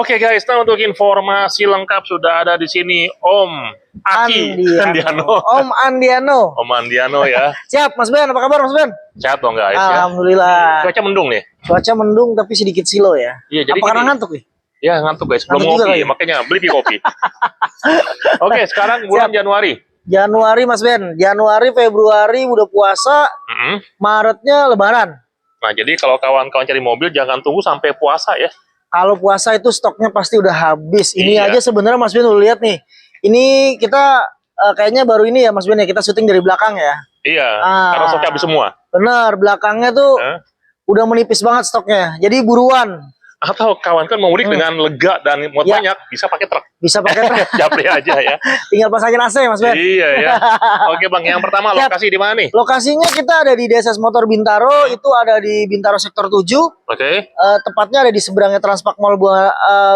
Oke guys, nah untuk informasi lengkap sudah ada di sini Om Aki Andiano. Om Andiano. Om Andiano ya. Siap Mas Ben, apa kabar Mas Ben? Sehat dong guys ya. Alhamdulillah. Cuaca mendung nih. Cuaca mendung tapi sedikit silo ya. Iya, jadi apa karena ngantuk nih? Ya ngantuk guys, belum ngopi, makanya beli kopi. Oke, sekarang bulan Januari. Januari Mas Ben, Januari, Februari udah puasa, Maretnya Lebaran. Nah jadi kalau kawan-kawan cari mobil jangan tunggu sampai puasa ya. Kalau puasa itu stoknya pasti udah habis. Ini aja sebenarnya Mas Ben udah lihat nih. Ini kita kayaknya baru ini ya Mas Ben ya, kita syuting dari belakang ya. Iya, karena stoknya habis semua. Bener, belakangnya tuh udah menipis banget stoknya. Jadi buruan. Atau kawan kan mau mudik dengan lega dan muat banyak, bisa pakai truk. Bisa pakai truk. Japri aja ya. Tinggal pasangin AC Mas Ben. Iya ya. Oke Bang, yang pertama lokasi di mana nih? Lokasinya kita ada di DSS Motor Bintaro, itu ada di Bintaro Sektor 7. Oke. Tepatnya ada di seberangnya Transpak Mall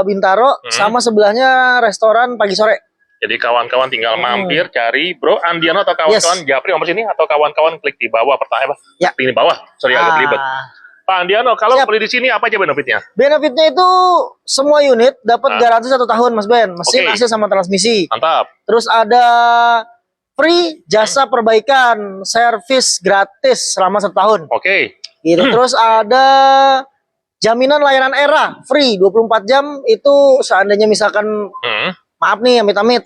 Bintaro, sama sebelahnya restoran pagi sore. Jadi kawan-kawan tinggal mampir cari Bro Andiano atau kawan-kawan Japri nomor sini, atau kawan-kawan klik di bawah pertanyaan apa? Ya. Klik di bawah. Sorry agak ribet. Pak Andiano, kalau beli di sini apa aja benefitnya? Benefitnya itu semua unit dapat garansi 1 tahun Mas Ben, mesin, AC sama transmisi. Mantap. Terus ada free jasa perbaikan, servis gratis selama 1 tahun. Oke. Gitu. Terus ada jaminan layanan era free 24 jam itu seandainya misalkan maaf nih amit-amit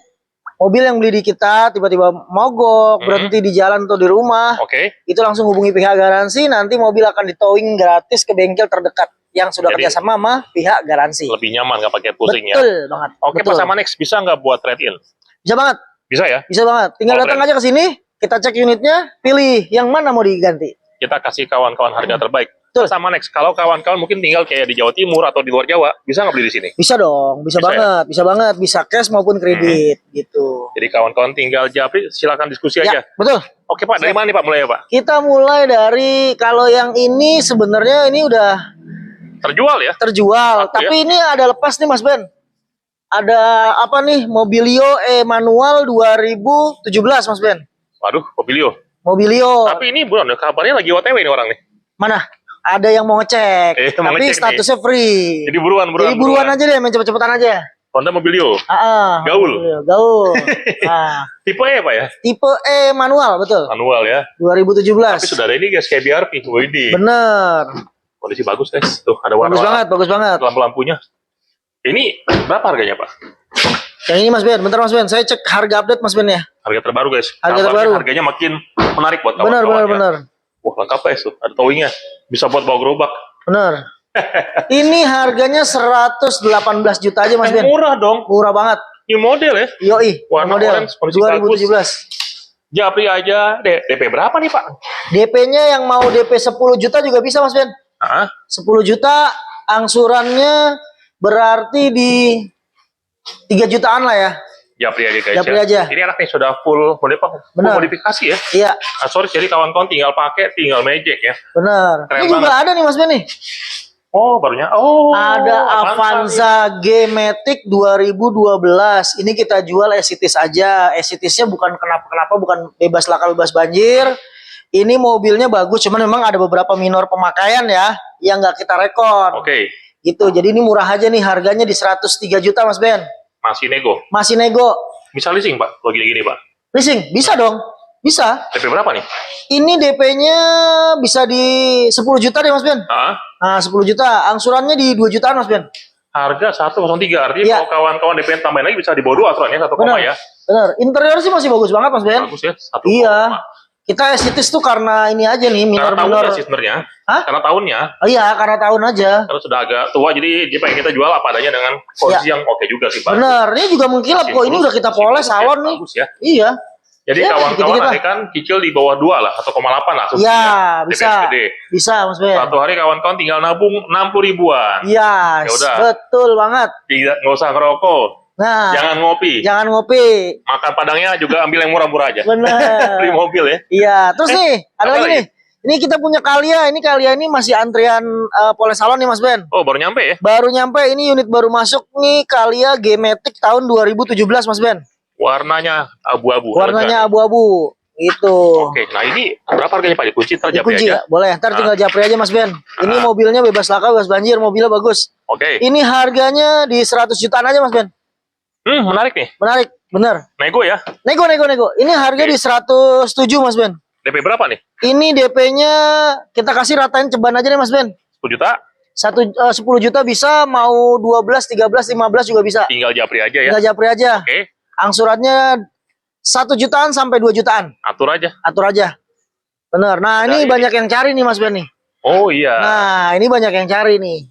mobil yang beli di kita tiba-tiba mogok, berhenti di jalan atau di rumah, itu langsung hubungi pihak garansi, nanti mobil akan ditowing gratis ke bengkel terdekat yang sudah kerjasama sama pihak garansi. Lebih nyaman nggak pakai pusing ya? Betul banget. Oke, Pak sama next, bisa nggak buat trade-in? Bisa banget. Bisa ya? Bisa banget. Tinggal datang aja ke sini, kita cek unitnya, pilih yang mana mau diganti. Kita kasih kawan-kawan harga terbaik. Sama next, kalau kawan-kawan mungkin tinggal kayak di Jawa Timur atau di luar Jawa, bisa nggak beli di sini? Bisa dong, bisa banget, bisa banget, bisa cash maupun kredit gitu. Jadi kawan-kawan tinggal Japri, silakan diskusi aja. Betul. Oke Pak, dari mana nih Pak mulai ya Pak? Kita mulai dari, kalau yang ini sebenarnya ini udah terjual ya? Terjual, tapi ini ada lepas nih Mas Ben. Ada apa nih? Mobilio manual 2017 Mas Ben. Waduh, Mobilio. Mobilio. Tapi ini bulan kabarnya lagi OTW nih orang nih. Mana? Ada yang mau ngecek, tapi statusnya free. Jadi buruan aja deh, main cepet-cepetan aja. Honda Mobilio. Gaul. Tipe E Pak ya? Tipe E manual, betul. Manual ya. 2017. Tapi sudah ada ini guys, kayak BRP. Bener. Kondisi bagus guys. Tuh ada warna. Bagus banget. Lampu-lampunya. Ini berapa harganya Pak? Yang ini Mas Ben, bentar Mas Ben, saya cek harga update Mas Ben ya. Harga terbaru guys. Harga terbaru. Harganya makin menarik buat kawan-kawan. Bener. Wah lengkap guys tuh, ada towingnya, bisa buat bawa gerobak. Bener. Ini harganya 118 juta aja Mas Ben. Murah dong. Murah banget. Ini model ya? Yoi. Warna model orange, 2017. Japri aja, DP berapa nih Pak? DP-nya yang mau DP 10 juta juga bisa Mas Ben. 10 juta, angsurannya berarti di 3 jutaan lah ya. Japri aja guys. Japri aja. Ini anak nih sudah full modifikasi ya. Iya. Sorry, jadi kawan-kawan tinggal pakai, tinggal magic ya. Bener. Ini juga ada nih Mas Ben nih. Oh, barunya. Ada Avanza G-Matic 2012. Ini kita jual esitis aja. Esitisnya bukan kenapa-kenapa, bukan bebas laka bebas banjir. Ini mobilnya bagus, cuman memang ada beberapa minor pemakaian ya yang nggak kita rekor. Gitu. Jadi ini murah aja nih, harganya di 103 juta Mas Ben. Masih nego. Bisa leasing Pak, kalau gini-gini Pak? Leasing? Bisa dong. Bisa. DP berapa nih? Ini DP-nya bisa di 10 juta deh Mas Ben. Nah 10 juta. Angsurannya di 2 jutaan Mas Ben. Harga 103. Artinya kalau kawan-kawan DP tambahin lagi bisa di bawah 2 aturannya 1 koma ya. Bener. Interior sih masih bagus banget Mas Ben. Bagus ya. 1, iya. Kita esitis tuh karena ini aja nih, minor-minor. Sih sebenarnya. Karena tahunnya. Iya, karena tahun aja. Karena sudah agak tua, jadi dia pengen kita jual apa adanya dengan kondisi yang oke juga sih Pak. Bener, ini juga mengkilap kok. Ini udah kita poles salon nih. Bagus ya. Iya. Jadi kawan-kawan nanti kan cicil di bawah 2 lah, 1,8 lah. Iya, bisa. Bisa Mas Ben. Satu hari kawan-kawan tinggal nabung 60 ribuan. Iya, betul banget. Nggak usah ngerokok. Nah, jangan ngopi. Makan padangnya juga ambil yang murah-murah aja. Bener. Beli mobil ya. Iya, terus nih, ada lagi nih. Ini kita punya Kalia. Ini Kalia ini masih antrian poles salon nih Mas Ben. Oh, baru nyampe ya? Baru nyampe, ini unit baru masuk nih, Kalia G-Matic tahun 2017 Mas Ben. Warnanya abu-abu. Warnanya abu-abu. Gitu. Oke, nah ini berapa harganya Pak? Dikunci ntar japri Dikunci aja. ya? Boleh, ntar tinggal japri aja Mas Ben. Ini mobilnya bebas laka, bebas banjir, mobilnya bagus. Oke. Ini harganya di 100 jutaan aja Mas Ben. Menarik nih. Menarik, bener. Nego ya. Nego. Ini harga di 107 Mas Ben. DP berapa nih? Ini DP-nya kita kasih ratain ceban aja nih Mas Ben. 10 juta? 10 juta bisa, mau 12, 13, 15 juga bisa. Tinggal japri aja ya. Tinggal japri aja. Oke. Angsurannya 1 jutaan sampai 2 jutaan. Atur aja. Atur aja. Bener. Nah, ini banyak yang cari nih Mas Ben nih. Oh iya. Nah, ini banyak yang cari nih.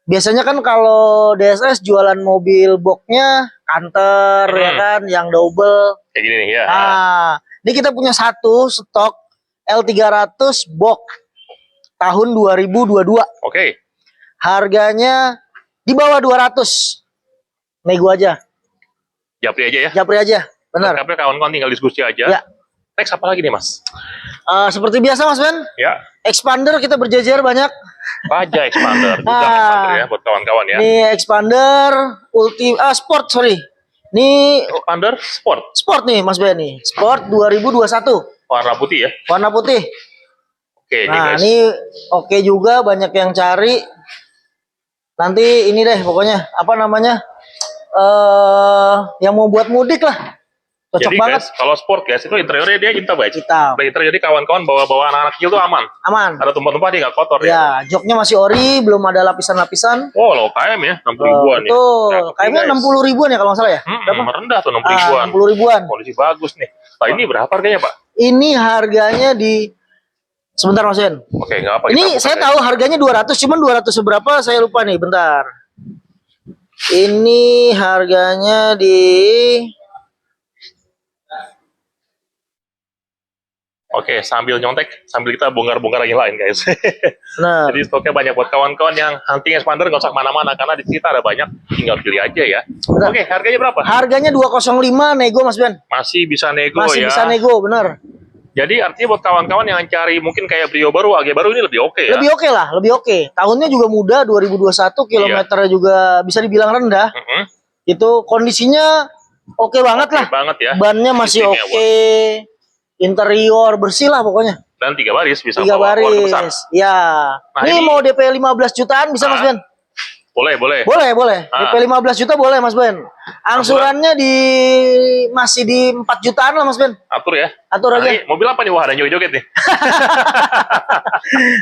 Biasanya kan kalau DSS jualan mobil boxnya Canter ya kan, yang double. Kayak gini nih ya. Nah, ini kita punya satu stok L300 box tahun 2022. Oke. Harganya di bawah 200. Nego aja. Japri aja ya. Japri aja. Benar. Lengkapnya kawan-kawan tinggal diskusi aja. Ya. Next apa lagi nih Mas? Seperti biasa Mas Ben, Ya. expander kita berjejer banyak. Baja expander. Juga expander ya buat kawan-kawan ya. Ini expander sport, sorry. Ini Expander Sport. sport nih Mas Ben nih. Sport 2021. Warna putih ya. Warna putih. Oke, ini Nah, guys. ini oke juga, banyak yang cari. Nanti ini deh pokoknya, apa namanya? Yang mau buat mudik lah. Cocok Jadi banget. guys, kalau sport guys, itu interiornya dia hitam guys. Hitam. Interior, jadi kawan-kawan bawa anak-anak kecil tuh aman. Aman. Ada tumpah-tumpah dia nggak kotor ya. Ya, joknya masih ori, belum ada lapisan-lapisan. Oh, lo KM ya, 60 ribuan ya. Betul. Cakep Kayaknya nih, guys. 60 ribuan ya kalau nggak salah ya. Rendah tuh 60 ribuan. 60 ribuan. Kondisi bagus nih. Pak, ini berapa harganya Pak? Ini harganya di sebentar Mas Ben. Oke, nggak apa. Ini saya tahu harganya 200, cuman 200 seberapa saya lupa nih, bentar. Ini harganya di Oke, sambil nyontek, sambil kita bongkar-bongkar yang lain guys. Nah, Jadi stoknya banyak buat kawan-kawan yang hunting expander nggak usah kemana-mana karena di sini ada banyak, tinggal pilih aja ya. Benar. Oke, harganya berapa? harganya 205 nego Mas Ben. Masih bisa nego Masih ya. bisa nego, bener. Jadi artinya buat kawan-kawan yang cari mungkin kayak Brio baru, AG baru ini lebih oke ya. Lebih oke lah, lebih oke. Tahunnya juga muda, 2021, kilometernya juga bisa dibilang rendah. Itu kondisinya oke banget lah. Banget ya. Bannya masih Sistemnya, oke. Interior bersih lah pokoknya. Dan 3 baris bisa 3 bawa keluarga besar. baris. Ya. Nah, ini ini- mau DP 15 jutaan bisa Mas Ben? Boleh, boleh. Boleh. DP 15 juta boleh Mas Ben. Angsurannya masih di 4 jutaan lah Mas Ben. Atur ya. Atur Nah, aja. ini mobil apa nih? Wah, ada joget-joget nih.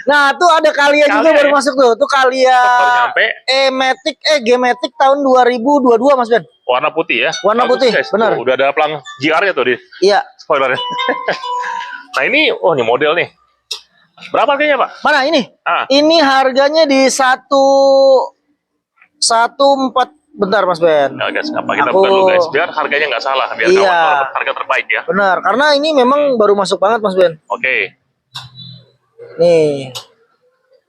Nah, tuh ada Kalia juga Kalia baru ya? masuk tuh. Tuh Kalia Baru nyampe. G-Matic tahun 2022 Mas Ben. Warna putih ya. Warna Bagus, putih, guys. benar. Tuh, udah ada pelang GR-nya tuh di Iya. spoilernya. Nah, ini ini model nih. Berapa harganya, Pak? Mana ini? Ah. Ini harganya di 114. Bentar Mas Ben. Nah, guys, apa kita Aku- buka dulu guys, biar harganya nggak salah, biar Iya. kawan dapat harga terbaik ya. Benar, karena ini memang baru masuk banget Mas Ben. Oke, Nih.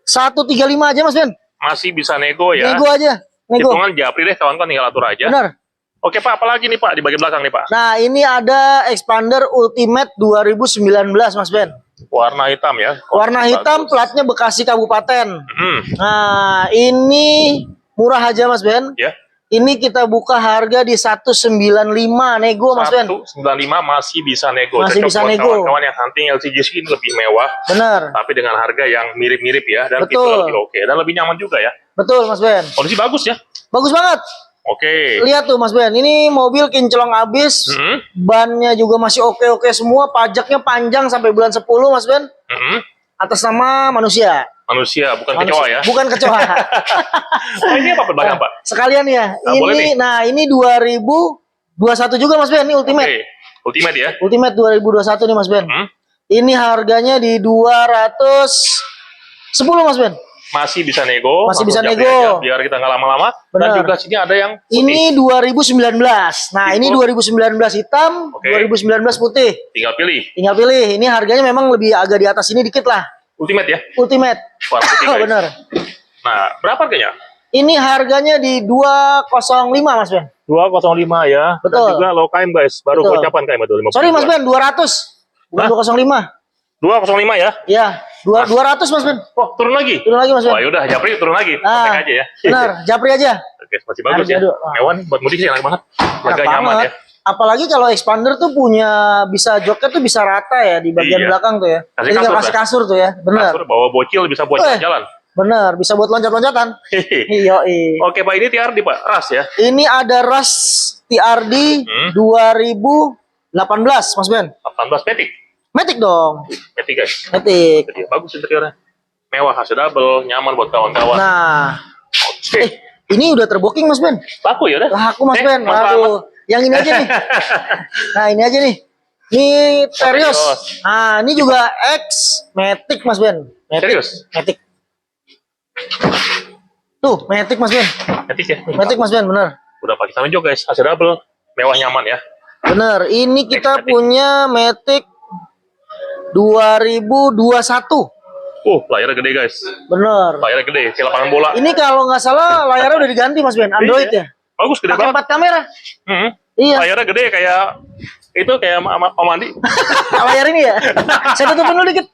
135 aja Mas Ben. masih bisa nego ya. Nego aja. Nego. Hitungan japri deh kawan-kawan, tinggal atur aja. Benar. Oke Pak, apalagi nih Pak di bagian belakang nih Pak? Nah, ini ada Expander Ultimate 2019 Mas Ben. Warna hitam ya. Warna hitam, Bagus. platnya Bekasi Kabupaten. Hmm, Nah, ini murah aja Mas Ben. ya. Ini kita buka harga di 195 nego Mas Ben. 195 masih bisa nego. Masih Cocok bisa buat nego. kawan-kawan yang hunting LCG skin lebih mewah, Bener. tapi dengan harga yang mirip-mirip ya, dan Betul. fitur lebih oke dan lebih nyaman juga ya. Betul Mas Ben. Kondisi bagus ya. Bagus banget. Oke. Lihat tuh Mas Ben, ini mobil kinclong abis. Hmm, Bannya juga masih oke-oke semua. Pajaknya panjang sampai bulan 10 Mas Ben. hmm. Atas nama manusia. Manusia bukan Manusia. kecoa ya. Bukan kecoa. Oh, ini apa belakang Pak? Sekalian ya. Nah, boleh nih. Ini 2021 juga Mas Ben. Ini Ultimate. Oke. Ultimate ya. Ultimate 2021 nih Mas Ben. Hmm. Ini harganya di 210 Mas Ben. Masih bisa nego. Masih langsung bisa japri nego. aja, biar kita nggak lama-lama. Dan Benar. juga sini ada yang putih. Ini 2019. Nah, ini 2019 hitam, Oke. 2019 putih. Tinggal pilih. Tinggal pilih. Ini harganya memang lebih agak di atas ini dikit lah. Ultimate ya. Ultimate. Warna putih guys. Bener. Nah, berapa harganya? Ini harganya di 205 Mas Ben. 205 ya. Betul. Dan juga low KM guys. Baru Betul. gocapan KM itu 50. Sorry Mas Ben, 200. Bukan Hah? 205. 205 ya. Ya, 200 Mas Ben. Oh, turun lagi. Turun lagi Mas Ben. Wah, yaudah, japri turun lagi. Kontak aja ya. Benar, japri aja. Oke, masih bagus Harga ya. dua. Mewah nih buat mudik sih enak banget. Harga Enak nyaman banget. ya. Apalagi kalau expander tuh punya bisa joknya tuh bisa rata ya di bagian Iya. belakang tuh ya. Kasih Jadi nggak kasur, kasih Pak. kasur tuh ya, bener. Kasur bawa bocil bisa buat Eh. jalan. Bener, bisa buat loncat-loncatan. Iya. Oke Pak, ini TRD Pak, ras ya. Ini ada RAS TRD 2018, Mas Ben. 18 Matic. Matic dong. Matic guys. Matic. Jadi bagus interiornya. Mewah, hasil double, nyaman buat kawan-kawan. Nah, Oke. ini udah terbooking Mas Ben. Laku ya udah. Laku Mas Ben. Mas Aduh, yang ini aja nih. Nah, ini aja nih. Ini Terios. Nah, ini juga X Matic Mas Ben. Matic. Serius? Matic. Tuh, Matic Mas Ben. Matic ya. Matic Mas Ben, bener. Udah pakai sama juga guys, hasil double, mewah nyaman ya. Bener. Ini kita Matic. punya Matic 2021. Layarnya gede guys. Bener. Layarnya gede, kayak lapangan bola. Ini kalau nggak salah layarnya udah diganti Mas Ben, Android Iya. ya. Bagus, gede Pakai banget. 4 kamera. Iya. Layarnya gede kayak itu kayak Om Andi. Layar ini ya. Saya tutupin dulu dikit.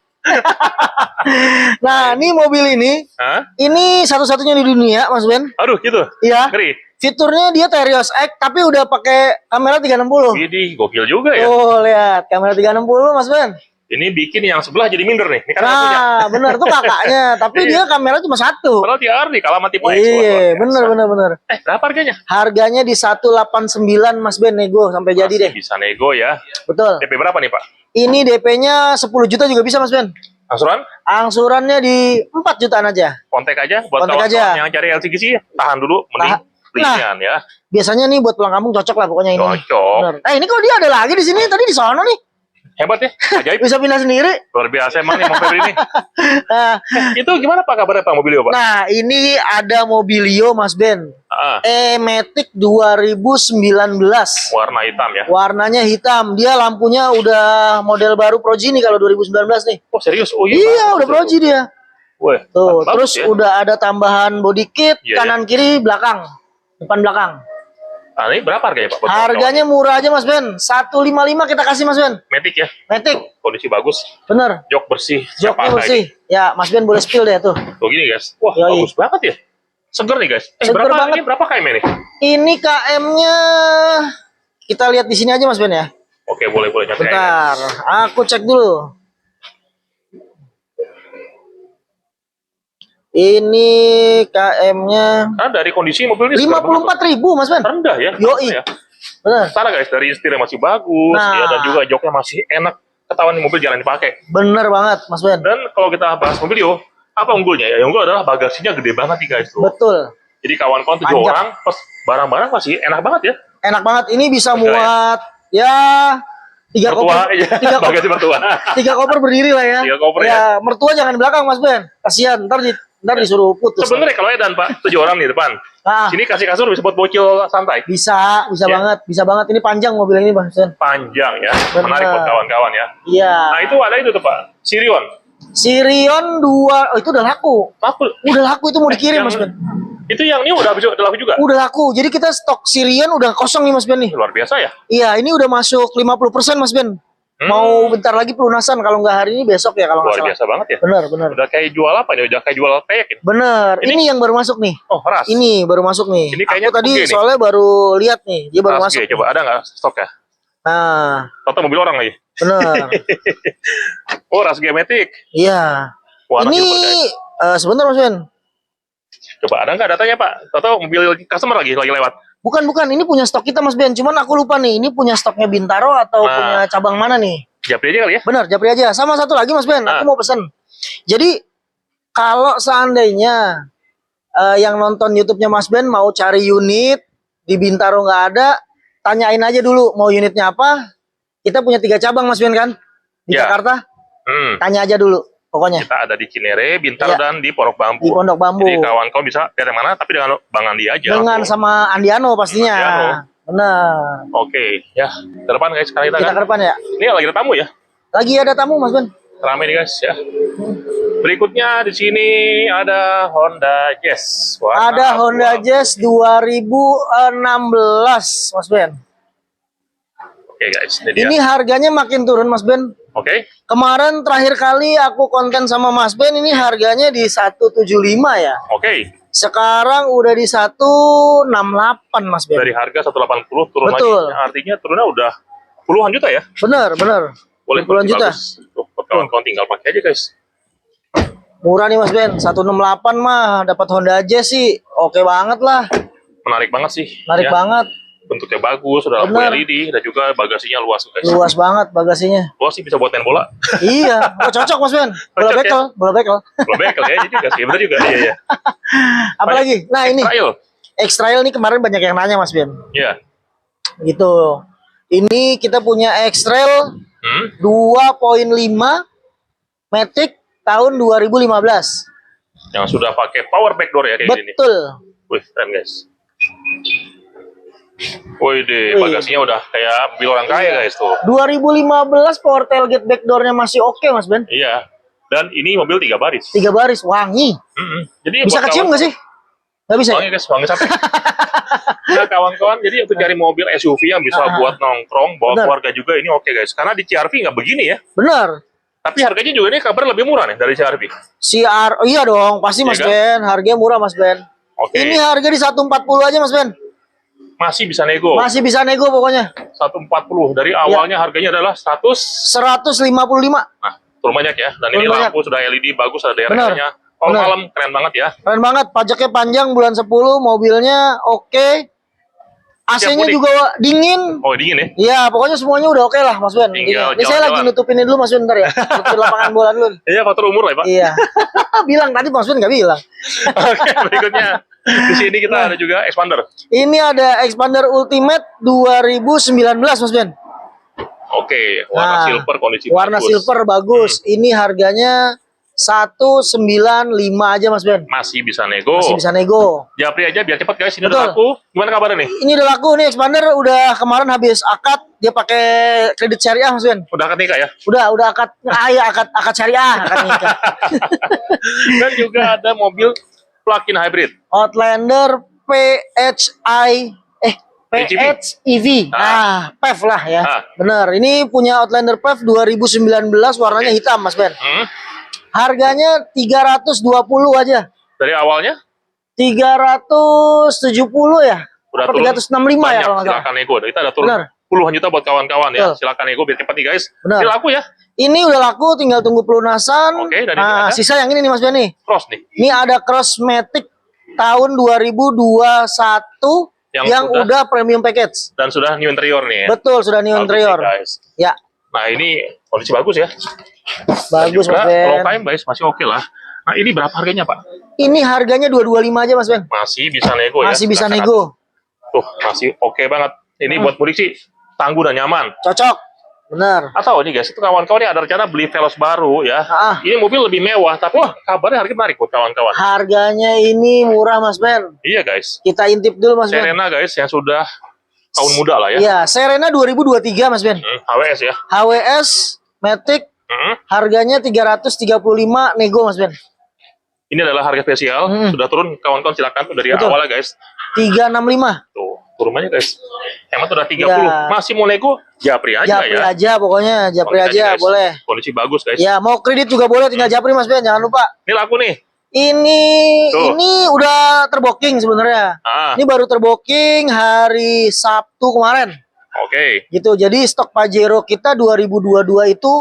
Nah, ini mobil Hah? ini satu-satunya di dunia, Mas Ben. Aduh, gitu. Iya. Ngeri. Fiturnya dia Terios X, tapi udah pakai kamera 360. Widih, gokil juga ya. Oh, lihat kamera 360, Mas Ben. Ini bikin yang sebelah jadi minder nih. Ini kan aku punya. Nah, bener tuh kakaknya, tapi dia kamera cuma satu. Padahal TRD kalah sama tipe X. Iya, bener. Berapa harganya? Harganya di 189 Mas Ben, nego sampai jadi Masih deh. bisa nego ya. Betul. DP berapa nih Pak? Ini DP-nya 10 juta juga bisa Mas Ben. Angsuran? Angsurannya di 4 jutaan aja. Kontak aja. Buat Kontak kawan-kawan aja. yang cari LCGC, tahan dulu. Mending belian ya. Biasanya nih buat pulang kampung cocok lah pokoknya ini. Cocok. Bener. Ini kok dia ada lagi di sini? Tadi di sono nih. Hebat ya. Ajaib. Bisa pindah sendiri. Luar biasa emang nih Bang Febri ini. Nah, Itu gimana Pak kabarnya Pak Mobilio Pak? nah, ini ada Mobilio Mas Ben. Ah, E-Matic 2019. warna hitam ya. Warnanya hitam. Dia lampunya udah model baru Proji nih kalau 2019 nih. Oh serius? Oh Iya, bagus udah Proji itu. dia. Wah, Tuh, bagus terus ya. udah ada tambahan body kit, Iya, kanan kiri belakang. Depan belakang. Nah, ini berapa harganya Pak? Buat Harganya murah aja Mas Ben. 155 kita kasih Mas Ben. kawan-kawan? Matic ya. Matic. Kondisi bagus. Bener. Jok bersih. siap Joknya pakai. bersih. Ya, Mas Ben boleh spill deh tuh. Tuh gini guys. Wah, Yoi. bagus banget ya. Seger nih guys. Seger berapa banget. ini berapa km ini? Ini KM-nya kita lihat di sini aja Mas Ben ya. Oke, boleh nyampe. Bentar, aku cek dulu. Ini KM-nya Karena dari kondisi mobil ini seger banget. 54.000 Mas Ben. Rendah ya. Yoi. Ya. Bener. Sana guys, dari setirnya masih bagus Nah. ya, dan juga joknya masih enak. Ketahuan nih mobil jarang dipakai. Bener banget Mas Ben. Dan kalau kita bahas Mobilio, apa unggulnya ya? Yang unggul adalah bagasinya gede banget nih guys tuh. Betul. Jadi kawan-kawan 7 Panjang. orang, plus barang-barang masih enak banget ya. Enak banget. Ini bisa Betul, muat ya 3 Mertua, koper. iya. 3 koper. Bagasi mertua. 3 koper berdiri lah ya. 3 koper ya. Mertua jangan di belakang Mas Ben. Kasihan, ntar disuruh putus. Sebenarnya kalau edan Pak, 7 orang di depan. Nah, Sini kasih kasur bisa buat bocil santai. bisa Ya. banget, bisa banget. Ini panjang mobil ini Mas Ben. Panjang ya, Bener. menarik buat kawan-kawan ya. Iya. Nah itu ada itu tuh Pak, Sirion. Sirion 2, oh, itu udah laku. Laku. Udah laku itu mau dikirim Mas Ben. Itu yang ini udah laku juga. Udah laku. Jadi kita stok Sirion udah kosong nih Mas Ben nih. Luar biasa ya. Iya, ini udah masuk 50% Mas Ben. Mau bentar lagi pelunasan, kalau nggak hari ini besok ya kalau nggak Luar salah. biasa banget ya. Bener. Udah kayak jual apa nih? Udah kayak jual kayak ini. Bener. Ini yang baru masuk nih. Oh, ras. Ini baru masuk nih. Ini kayaknya Aku tadi oke nih. soalnya baru lihat nih, dia baru Ras masuk. G, coba ada nggak stok ya? Nah, Atau mobil orang lagi? bener. Oh, ras Matic. Iya. Warna Ini silver, guys. sebentar Mas Ben. Coba ada nggak datanya Pak? Atau mobil customer lagi lewat? Bukan. Ini punya stok kita Mas Ben. Cuman aku lupa nih, ini punya stoknya Bintaro atau Nah. punya cabang mana nih? Japri aja kali ya? Bener, Japri aja. Sama satu lagi Mas Ben, aku mau pesen. Jadi kalau seandainya yang nonton YouTube-nya Mas Ben mau cari unit di Bintaro nggak ada, tanyain aja dulu mau unitnya apa. Kita punya 3 cabang Mas Ben kan di Ya. Jakarta. Hmm. Tanya aja dulu pokoknya Kita ada di Cinere, Bintaro, Iya. dan di Pondok Bambu. di Pondok Bambu. Jadi kawan-kawan bisa dari mana, tapi dengan Bang Andi aja. Dengan langsung. sama Andiano pastinya. Andiano. Bener. Oke, ya. Ke depan guys, sekarang kita Kita kan. ke depan ya. Ini lagi ada tamu ya. Lagi ada tamu Mas Ben. Ramai nih guys ya. Berikutnya di sini ada Honda Jazz. Warna Ada abu-abu. Honda Jazz 2016 Mas Ben. Oke guys, ini dia. Ini harganya makin turun Mas Ben. Oke. Kemarin terakhir kali aku konten sama Mas Ben ini harganya di 175 ya. Oke. Sekarang udah di 168 Mas Ben. Dari harga 180 turun Betul. lagi. Artinya turunnya udah puluhan juta ya. Bener. Boleh Puluhan juta. bagus. Tuh, buat kawan-kawan tinggal pakai aja guys. Murah nih Mas Ben, 168 mah dapat Honda Jazz sih. Oke banget lah. Menarik banget sih. Menarik ya. banget. Bentuknya bagus, udah lampu Bener. LED dan juga bagasinya luas guys. Luas banget bagasinya. Luas sih bisa buat main bola. Iya, oh, cocok Mas Ben. Bola Cocok ya? bekel, bola bekel. Belum bekel ya, juga sih, bener juga. Iya. Apalagi? Nah ini Trail. X-Trail nih kemarin banyak yang nanya Mas Ben. Iya. Gitu. Ini kita punya X-Trail 2.5 Matic tahun 2015. Yang sudah pakai power backdoor ya kayak gini. Betul. Wih, keren guys. Wih deh, bagasinya udah kayak mobil orang kaya guys tuh. 2015 power tailgate backdoornya masih oke Mas Ben. Iya. Dan ini mobil 3 baris. 3 baris, wangi. Jadi Bisa buat kecium nggak sih? Nggak bisa. Wangi guys, wangi sampai. Nah kawan-kawan, jadi untuk cari mobil SUV yang bisa buat nongkrong, bawa Bener. keluarga juga ini oke guys. Karena di CR-V nggak begini ya. Bener. Tapi harganya juga ini kabar lebih murah nih dari CR-V. CR, oh iya dong, pasti Mas Iya kan? Ben. Harganya murah Mas Ben. Oke. Ini harga di 140 aja Mas Ben. Masih bisa nego. Masih bisa nego pokoknya. 140. Dari awalnya harganya adalah 100. 155. Nah, turun banyak ya. Dan ini Turun banyak. lampu sudah LED bagus, ada Bener. DRL-nya. Kalau Bener. malam keren banget ya. Keren banget, pajaknya panjang bulan 10, mobilnya oke. AC-nya mudik. juga dingin. Oh, dingin ya. Iya, pokoknya semuanya udah oke lah Mas Ben. Tinggal Ini saya lagi jalan-jalan. nutupin ini dulu Mas Ben ntar ya. Nutupin lapangan bola dulu. Iya, faktor umur lah ya, Pak. Iya. Bilang tadi Mas Ben nggak bilang. Oke, berikutnya. Di sini kita ada juga expander. Ini ada Expander Ultimate 2019 Mas Ben. Oke, warna Nah, silver kondisi Warna bagus. silver bagus. Ini harganya 195 aja Mas Ben. Masih bisa nego. Masih bisa nego. Japri aja biar cepet guys. Ini Betul. udah laku. Gimana kabarnya nih? Ini udah laku nih Expander, udah kemarin habis akad, dia pakai kredit syariah Mas Ben. Udah akad nikah ya? Udah akad, ya akad syariah, akad nikah. Dan juga ada mobil plug-in hybrid. Outlander PHEV. Nah, PHEV lah ya. Bener, ini punya Outlander PHEV 2019, warnanya hitam Mas Ben. Harganya 320 aja. Dari awalnya 370 ya? udah Apa turun 365 ya banyak. kalau nggak salah. Silakan nego. Kita ada turun Bener. puluhan juta buat kawan-kawan ya. Betul. Silakan nego biar cepat nih guys. Bener. Ini laku ya. Ini udah laku, tinggal tunggu pelunasan. Oke, dan ini nah, ada? sisa yang ini nih Mas Ben nih. Cross nih. Ini ada Crossmatic tahun 2021 yang udah premium package. Dan sudah new interior nih ya. Betul, sudah new Bagus interior. nih, guys. Ya, Nah ini kondisi bagus ya. bagus Dan Mas juga Ben. low time guys masih oke lah. Nah ini berapa harganya Pak? Ini harganya 225 aja Mas Ben. Masih bisa nego ya. Masih bisa Silakan. nego. Tuh masih oke banget. Ini buat mudik sih tangguh dan nyaman. Cocok. Bener. Atau ini guys, itu kawan-kawan yang ada rencana beli Veloz baru ya. Ini mobil lebih mewah, tapi kabarnya harga menarik buat kawan-kawan. Harganya ini murah Mas Ben. Iya guys. Kita intip dulu Mas Ben. Serena guys yang sudah tahun muda lah ya. Iya, Serena 2023 Mas Ben. HWS ya. HWS Matic harganya 335 nego Mas Ben. Ini adalah harga spesial. Sudah turun kawan-kawan silakan tuh dari Betul. awal ya guys. 365. Tuh, turun aja guys. Hemat udah 30. Iya. Masih mau nego? Japri aja Japri ya. aja pokoknya, japri Kondisi aja guys. boleh. Kondisi bagus guys. Ya, mau kredit juga boleh, tinggal japri Mas Ben, jangan lupa. Ini laku nih. Ini udah terbooking sebenarnya. Ini baru terbooking hari Sabtu kemarin. Oke. Gitu. Jadi stok Pajero kita 2022 itu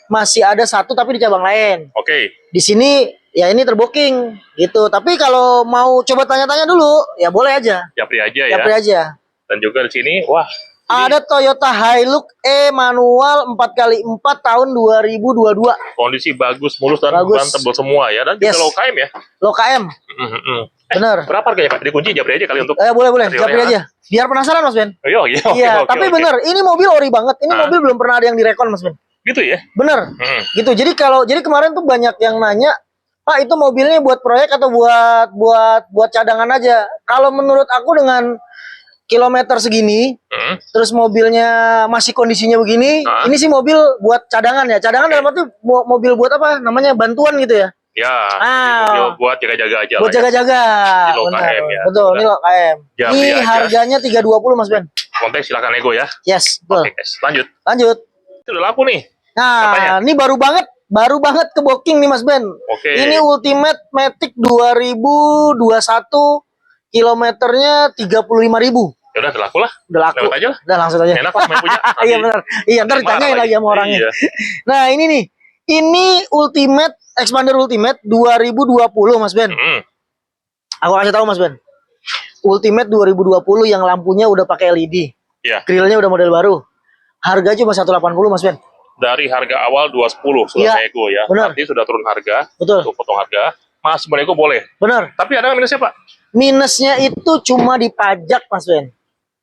masih ada satu tapi di cabang lain. Oke. Di sini ya ini terbooking gitu. Tapi kalau mau coba tanya-tanya dulu, ya boleh aja. Japri aja ya. Japri aja. Dan juga di sini, wah. Ada Toyota Hilux E manual 4x4 tahun 2022. Kondisi bagus, mulus dan Bagus. ban tebel semua ya. Dan juga Yes. low KM ya. Low KM. Bener. Berapa harganya Pak? Dikunci japri aja kali untuk. Boleh, interiornya. japri aja. Biar penasaran Mas Ben. Iya, iya. Iya, tapi bener, ini mobil ori banget. Ini mobil belum pernah ada yang direkon Mas Ben. Gitu ya. Bener. Gitu. Jadi kemarin tuh banyak yang nanya, Pak itu mobilnya buat proyek atau buat cadangan aja. Kalau menurut aku dengan kilometer segini, terus mobilnya masih kondisinya begini, ini sih mobil buat cadangan ya. Cadangan dalam arti mobil buat apa? Namanya bantuan gitu ya. Ya, Ah. mobil buat jaga-jaga aja Buat lah ya. jaga-jaga. Di lo Benar. KM ya. Betul, ini lo KM. Japri Ini aja. harganya 320 Mas Ben. Kontak silakan nego ya. Yes, betul. Oke guys, lanjut. Lanjut. Itu udah laku nih. Nah, Katanya. ini baru banget ke booking nih Mas Ben. Oke. Ini Ultimate Matic 2021, kilometernya 35.000. Ya udah laku lah. Udah laku. Lewat aja lah. Udah langsung aja. Enak lah main punya. Iya benar. Iya, ntar marah ditanyain lagi sama orangnya. Iya. Nah, ini nih. Ini Ultimate Expander Ultimate 2020 Mas Ben. Aku kasih tahu Mas Ben. Ultimate 2020 yang lampunya udah pakai LED. Iya. Grillnya udah model baru. Harga cuma 180 Mas Ben. Dari harga awal 210 sudah Iya, nego ya. benar. Nanti sudah turun harga. Betul. Tuh potong harga. Masih menego boleh. Bener. Tapi ada nggak minusnya Pak? Minusnya itu cuma di pajak Mas Ben.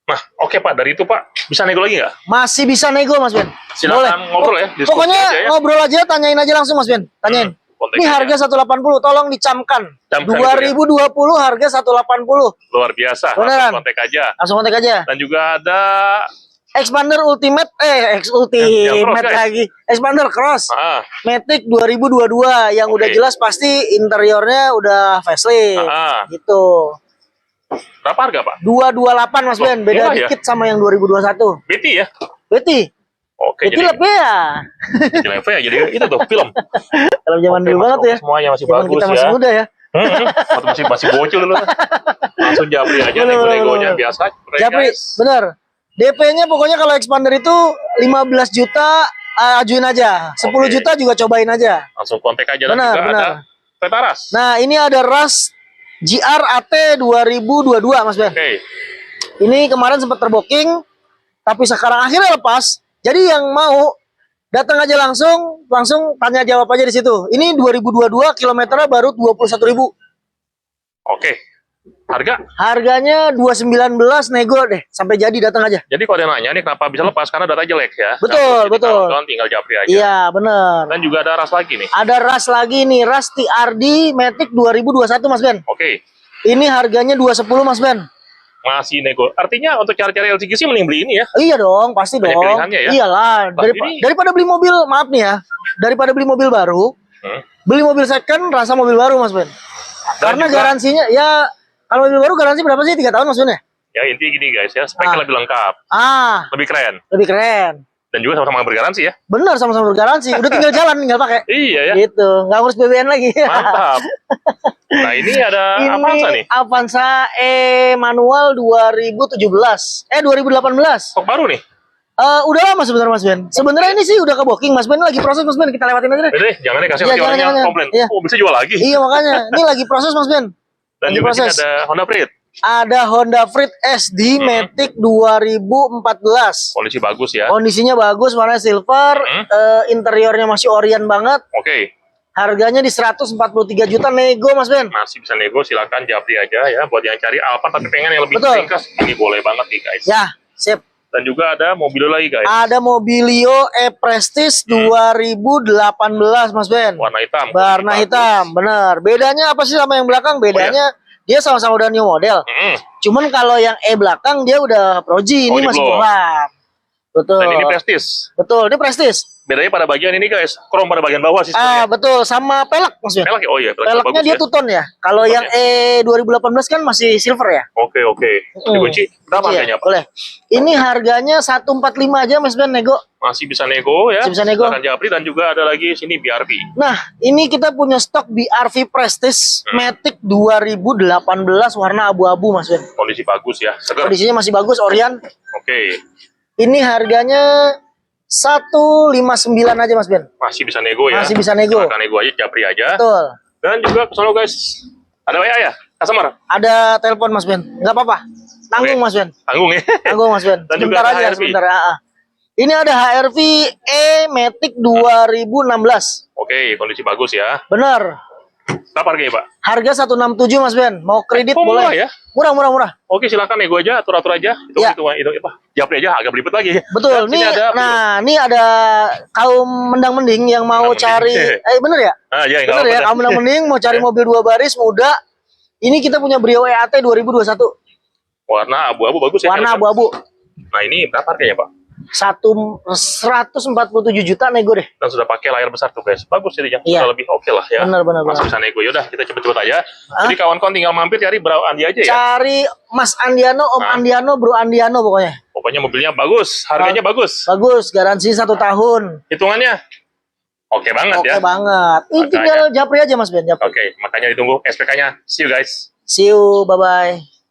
Nah, oke Pak. Dari itu Pak, bisa nego lagi nggak? Masih bisa nego Mas Ben. Silakan ngobrol ya. Diskusi Pokoknya aja ya. ngobrol aja, tanyain aja langsung Mas Ben. Tanyain. Kontak Ini aja. harga 180, tolong dicamkan. Camkan 2020 harga 180. Luar biasa. Beneran. Langsung kontak aja. Langsung kontak aja. Dan juga ada Expander Ultimate Yang cross, Ultimate guys. lagi. Expander Cross. Matic 2022 yang udah Oke. jelas pasti interiornya udah facelift. Gitu. Berapa harga Pak? 228 Mas Loh, Ben, beda murah ya? dikit sama yang 2021. BT ya? Berarti Oke, itu jadi lebih ya. level ya. Jadi itu tuh film. Kalau zaman Oke, dulu Mas, banget ya. semuanya masih Zaman bagus kita ya. masih muda ya. Waktu masih bocil dulu. Langsung Japri aja Bener, nego-negonya bener. biasa. Japri, Guys. bener. DP-nya pokoknya kalau expander itu 15 juta ajuin aja. 10 Oke. juta juga cobain aja. Langsung kontak aja. Dan Benar, juga benar. ada Toyota Rush. Nah, ini ada Rush GR AT 2022 Mas Ben. Oke. Ini kemarin sempat terbooking, tapi sekarang akhirnya lepas. Jadi yang mau datang aja langsung tanya jawab aja di situ. Ini 2022 kilometernya baru 21.000. Oke. Harga? Harganya 219 nego deh, sampai jadi datang aja. Jadi kalau ada yang nanya nih kenapa bisa lepas karena data jelek ya. Betul, Jadi betul. kawan-kawan tinggal Japri aja. Iya, bener. Dan juga ada Rush lagi nih. Ada Rush lagi nih, Rush TRD Matic 2021 Mas Ben. Oke. Ini harganya 210 Mas Ben. Masih nego. Artinya untuk cari-cari LCGC mending beli ini ya. Iya dong, pasti Banyak dong. pilihannya ya. Iyalah, Bah, ini- daripada beli mobil, maaf nih ya. Daripada beli mobil baru, beli mobil second rasa mobil baru Mas Ben. Karena juga- garansinya ya kalau mobil baru garansi berapa sih? 3 tahun Mas Ben ya? Ya intinya gini guys ya, speknya lebih lengkap, lebih keren, Lebih keren. dan juga sama-sama bergaransi ya. Bener, sama-sama bergaransi. Udah tinggal jalan, tinggal pakai. Iya ya, Gitu, nggak ngurus BBN lagi. mantap. Nah ini ada Avanza nih, Avanza manual 2017. 2018. stok baru nih. Udah lama sebenarnya Mas Ben. Sebenarnya ini sih udah ke booking Mas Ben, lagi proses Mas Ben, kita lewatin aja deh. Udah deh, jangan deh kasih Iya, nanti jangan, orangnya jangan. komplain. Iya. Oh bisa jual lagi. Iya makanya, ini lagi proses Mas Ben. Dan lagi juga sini proses. ada Honda Freed, Ada Honda Freed SD Matic 2014. kondisi bagus ya. Kondisinya bagus, warna silver, interiornya masih Orient banget. Oke, Harganya di 143 juta nego Mas Ben. masih bisa nego, silakan Japri aja ya. Buat yang cari Alphard tapi pengen yang lebih Betul. ringkas, ini boleh banget nih guys. Ya, sip. Dan juga ada mobil lagi guys, Ada Mobilio E-Prestige 2018 Mas Ben. warna hitam. Warna kondisi hitam, bener. Bedanya apa sih sama yang belakang? Bedanya dia sama-sama udah new model. bagus. Cuman kalau yang E belakang dia udah Pro G, ini ini masih belum. gelap. Betul. Dan ini Prestige. Betul, ini Prestige. Bedanya pada bagian ini guys, krom pada bagian bawah sih sebenarnya. Betul, sama pelek Mas Ben. Pelek ya? Oh iya, pelek Peleknya bagus dia ya. two-tone ya. Kalau yang E 2018 kan masih silver ya. Oke. Dikunci. Berapa Iya, harganya Pak? boleh. Ini harganya 145 aja Mas Ben nego. Masih bisa nego ya. Masih bisa nego. Silakan Japri, dan juga ada lagi sini BRV. Nah, ini kita punya stok BRV Prestige Matic 2018 warna abu-abu Mas Ben. Kondisi bagus ya, seger. Kondisinya masih bagus, Orient. Oke. Ini harganya 159 aja Mas Ben. Masih bisa nego ya. Masih bisa nego. Silakan nego aja, Japri aja. Betul. Dan juga kesana guys. Ada WA ya? Customer? Ada telepon Mas Ben. Nggak apa-apa. Tanggung Oke. Mas Ben. Tanggung ya. Tanggung Mas Ben. Dan juga Sebentar ada aja, HRV. sebentar. Ini ada HRV E Matic 2016. Oke, kondisi bagus ya. Bener. Berapa harganya Pak? Harga 167 Mas Ben. Mau kredit Oh, boleh. murah ya? Murah. Oke, silakan nego aja, atur-atur aja. Itu Ya. itu apa? Japri aja agak belibet lagi. Betul. Dan sini Nih, ada ini ada kaum mendang-mending yang mau Mendang-mending. cari. Bener ya? Ya, enggak Bener ya, kaum mendang-mending mau cari mobil 2 baris muda. Ini kita punya Brio EAT 2021. Warna abu-abu bagus ya. Warna Helm. abu-abu. Nah, ini berapa harganya Pak? 147 juta nego deh. Dan sudah pakai layar besar tuh guys. Bagus jadinya. Iya. Sudah lebih oke lah ya. Benar. Masih bisa nego. Yaudah kita cepet-cepet aja. Jadi kawan-kawan tinggal mampir cari Bro Andi aja ya. Cari Mas Andiano, Om Andiano, Bro Andiano pokoknya. Pokoknya mobilnya bagus, harganya bagus. Bagus, garansi 1 tahun. Hitungannya oke banget ya. Oke banget. Ini tinggal japri aja Mas Ben, japri. Oke, makanya ditunggu SPK-nya. See you guys. See you, bye-bye.